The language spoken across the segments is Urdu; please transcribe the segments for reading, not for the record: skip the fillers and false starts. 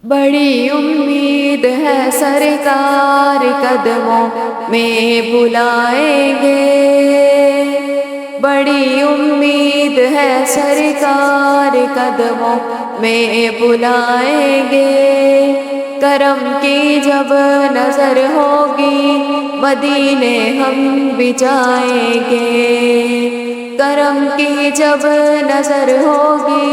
بڑی امید ہے سرکار قدموں میں بلائیں گے، بڑی امید ہے سرکار قدموں میں بلائیں گے۔ کرم کی جب نظر ہوگی مدینے ہم بھی جائیں گے، کرم کی جب نظر ہوگی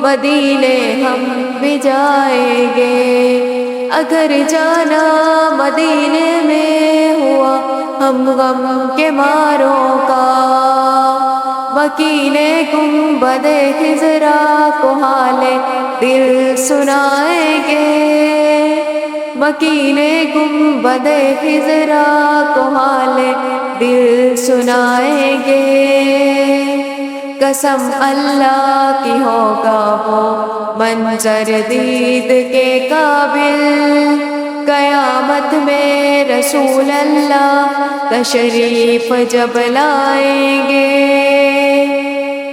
مدینے ہم بھی جائیں گے۔ اگر جانا مدینے میں ہوا ہم غم کے ماروں کا، مکین گنبد خضرا کو حال دل سنائیں گے، مکین گنبد خضرا کو حال دل سنائیں گے۔ قسم اللہ کی ہوگا وہ منظر دید کے قابل، قیامت میں رسول اللہ تشریف جب لائیں گے،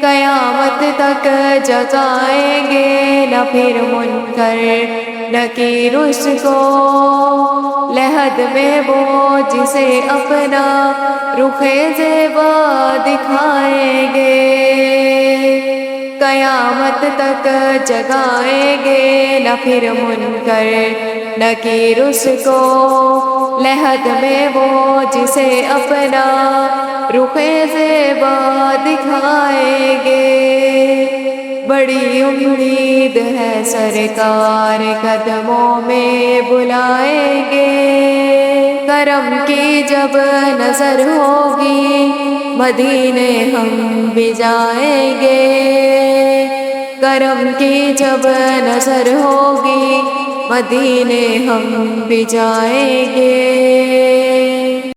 قیامت تک جگائیں گے نہ پھر منکر نکیر اس کو، لحد میں وہ جسے اپنا رخ زیبا دکھائیں گے، قیامت تک جگائیں گے نہ پھر منکر نکیر اس کو، لحد میں وہ جسے اپنا رخ زیبا دکھائیں گے۔ بڑی امید ہے سرکار قدموں میں بلائیں گے، کرم کی جب نظر ہوگی مدینے ہم بھی جائیں گے، کرم کی جب نظر ہوگی مدینے ہم بھی جائیں گے۔